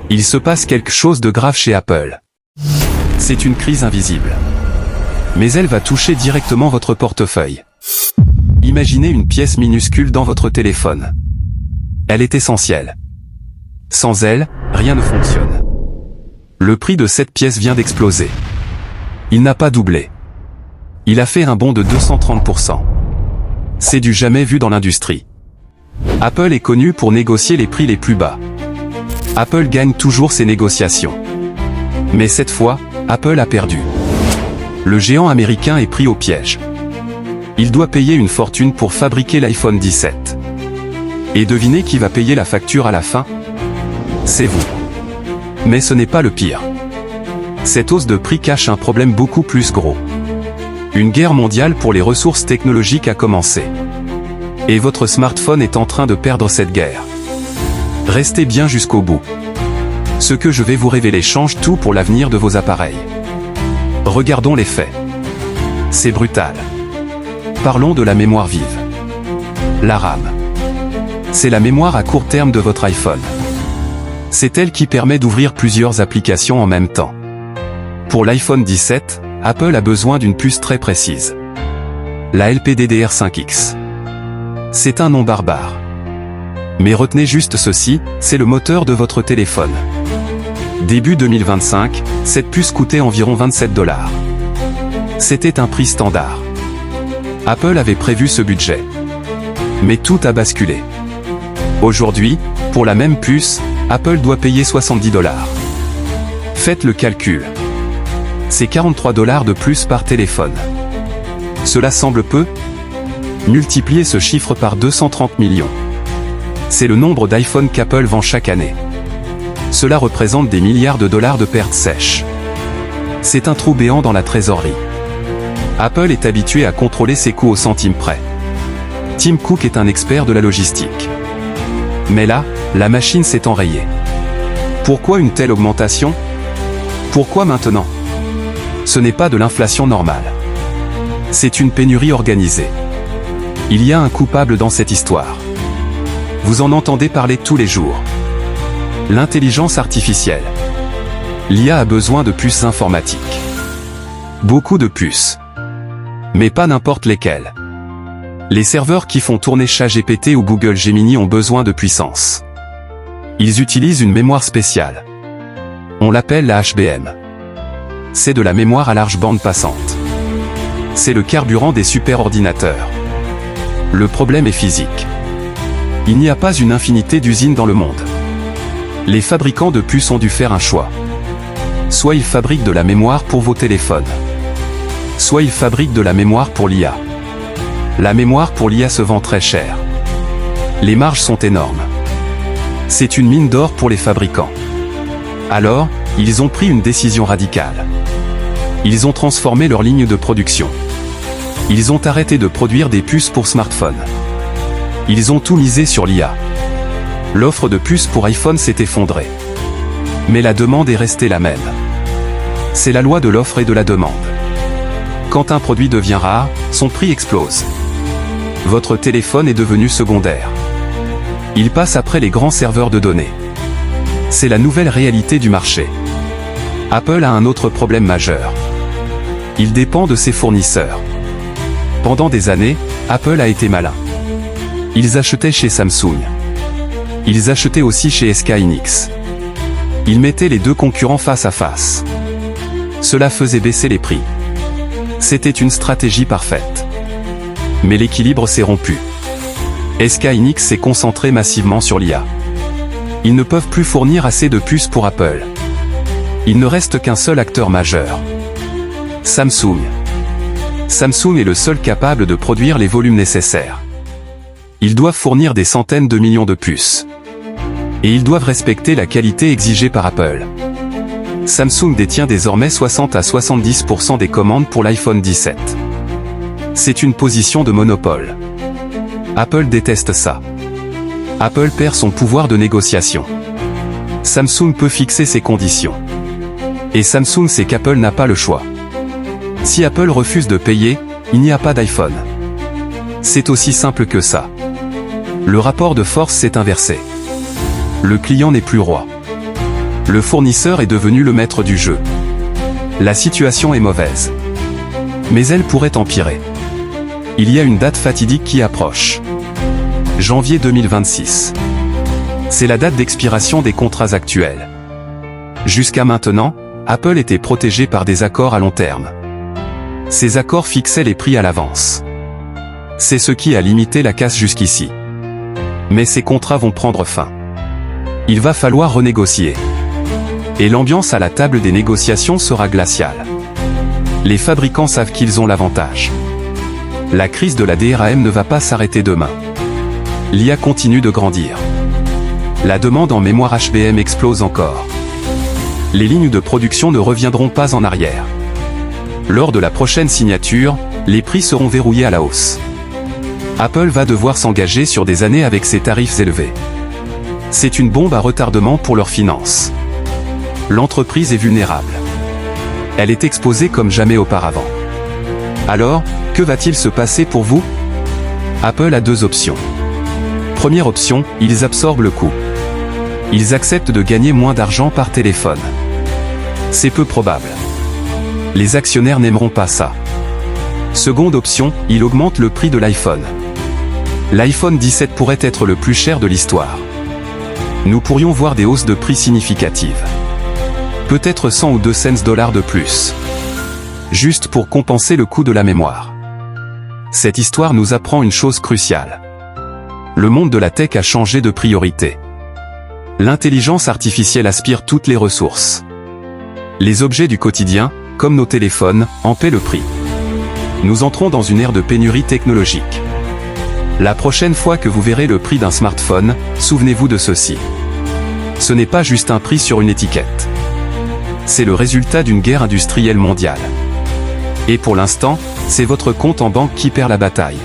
Il se passe quelque chose de grave chez Apple. C'est une crise invisible. Mais elle va toucher directement votre portefeuille. Imaginez une pièce minuscule dans votre téléphone. Elle est essentielle. Sans elle, rien ne fonctionne. Le prix de cette pièce vient d'exploser. Il n'a pas doublé. Il a fait un bond de 230%. C'est du jamais vu dans l'industrie. Apple est connu pour négocier les prix les plus bas. Apple gagne toujours ses négociations. Mais cette fois, Apple a perdu. Le géant américain est pris au piège. Il doit payer une fortune pour fabriquer l'iPhone 17. Et devinez qui va payer la facture à la fin? C'est vous. Mais ce n'est pas le pire. Cette hausse de prix cache un problème beaucoup plus gros. Une guerre mondiale pour les ressources technologiques a commencé. Et votre smartphone est en train de perdre cette guerre. Restez bien jusqu'au bout. Ce que je vais vous révéler change tout pour l'avenir de vos appareils. Regardons les faits. C'est brutal. Parlons de la mémoire vive. La RAM. C'est la mémoire à court terme de votre iPhone. C'est elle qui permet d'ouvrir plusieurs applications en même temps. Pour l'iPhone 17, Apple a besoin d'une puce très précise. La LPDDR5X. C'est un nom barbare. Mais retenez juste ceci, c'est le moteur de votre téléphone. Début 2025, cette puce coûtait environ 27 $. C'était un prix standard. Apple avait prévu ce budget. Mais tout a basculé. Aujourd'hui, pour la même puce, Apple doit payer 70 $. Faites le calcul. C'est 43 $ de plus par téléphone. Cela semble peu? Multipliez ce chiffre par 230 millions. C'est le nombre d'iPhone qu'Apple vend chaque année. Cela représente des milliards de dollars de pertes sèches. C'est un trou béant dans la trésorerie. Apple est habitué à contrôler ses coûts au centime près. Tim Cook est un expert de la logistique. Mais là, la machine s'est enrayée. Pourquoi une telle augmentation? Pourquoi maintenant? Ce n'est pas de l'inflation normale. C'est une pénurie organisée. Il y a un coupable dans cette histoire. Vous en entendez parler tous les jours. L'intelligence artificielle. L'IA a besoin de puces informatiques. Beaucoup de puces. Mais pas n'importe lesquelles. Les serveurs qui font tourner ChatGPT ou Google Gemini ont besoin de puissance. Ils utilisent une mémoire spéciale. On l'appelle la HBM. C'est de la mémoire à large bande passante. C'est le carburant des superordinateurs. Le problème est physique. Il n'y a pas une infinité d'usines dans le monde. Les fabricants de puces ont dû faire un choix. Soit ils fabriquent de la mémoire pour vos téléphones. Soit ils fabriquent de la mémoire pour l'IA. La mémoire pour l'IA se vend très cher. Les marges sont énormes. C'est une mine d'or pour les fabricants. Alors, ils ont pris une décision radicale. Ils ont transformé leur ligne de production. Ils ont arrêté de produire des puces pour smartphones. Ils ont tout misé sur l'IA. L'offre de puces pour iPhone s'est effondrée. Mais la demande est restée la même. C'est la loi de l'offre et de la demande. Quand un produit devient rare, son prix explose. Votre téléphone est devenu secondaire. Il passe après les grands serveurs de données. C'est la nouvelle réalité du marché. Apple a un autre problème majeur. Il dépend de ses fournisseurs. Pendant des années, Apple a été malin. Ils achetaient chez Samsung. Ils achetaient aussi chez SK Hynix. Ils mettaient les deux concurrents face à face. Cela faisait baisser les prix. C'était une stratégie parfaite. Mais l'équilibre s'est rompu. SK Hynix s'est concentré massivement sur l'IA. Ils ne peuvent plus fournir assez de puces pour Apple. Il ne reste qu'un seul acteur majeur. Samsung. Samsung est le seul capable de produire les volumes nécessaires. Ils doivent fournir des centaines de millions de puces. Et ils doivent respecter la qualité exigée par Apple. Samsung détient désormais 60 à 70% des commandes pour l'iPhone 17. C'est une position de monopole. Apple déteste ça. Apple perd son pouvoir de négociation. Samsung peut fixer ses conditions. Et Samsung sait qu'Apple n'a pas le choix. Si Apple refuse de payer, il n'y a pas d'iPhone. C'est aussi simple que ça. Le rapport de force s'est inversé. Le client n'est plus roi. Le fournisseur est devenu le maître du jeu. La situation est mauvaise. Mais elle pourrait empirer. Il y a une date fatidique qui approche. Janvier 2026. C'est la date d'expiration des contrats actuels. Jusqu'à maintenant, Apple était protégé par des accords à long terme. Ces accords fixaient les prix à l'avance. C'est ce qui a limité la casse jusqu'ici. Mais ces contrats vont prendre fin. Il va falloir renégocier. Et l'ambiance à la table des négociations sera glaciale. Les fabricants savent qu'ils ont l'avantage. La crise de la DRAM ne va pas s'arrêter demain. L'IA continue de grandir. La demande en mémoire HBM explose encore. Les lignes de production ne reviendront pas en arrière. Lors de la prochaine signature, les prix seront verrouillés à la hausse. Apple va devoir s'engager sur des années avec ses tarifs élevés. C'est une bombe à retardement pour leurs finances. L'entreprise est vulnérable. Elle est exposée comme jamais auparavant. Alors, que va-t-il se passer pour vous? Apple a deux options. Première option, ils absorbent le coût. Ils acceptent de gagner moins d'argent par téléphone. C'est peu probable. Les actionnaires n'aimeront pas ça. Seconde option, ils augmentent le prix de l'iPhone. L'iPhone 17 pourrait être le plus cher de l'histoire. Nous pourrions voir des hausses de prix significatives. Peut-être 100 ou 200 $ de plus. Juste pour compenser le coût de la mémoire. Cette histoire nous apprend une chose cruciale. Le monde de la tech a changé de priorité. L'intelligence artificielle aspire toutes les ressources. Les objets du quotidien, comme nos téléphones, en paient le prix. Nous entrons dans une ère de pénurie technologique. La prochaine fois que vous verrez le prix d'un smartphone, souvenez-vous de ceci. Ce n'est pas juste un prix sur une étiquette. C'est le résultat d'une guerre industrielle mondiale. Et pour l'instant, c'est votre compte en banque qui perd la bataille.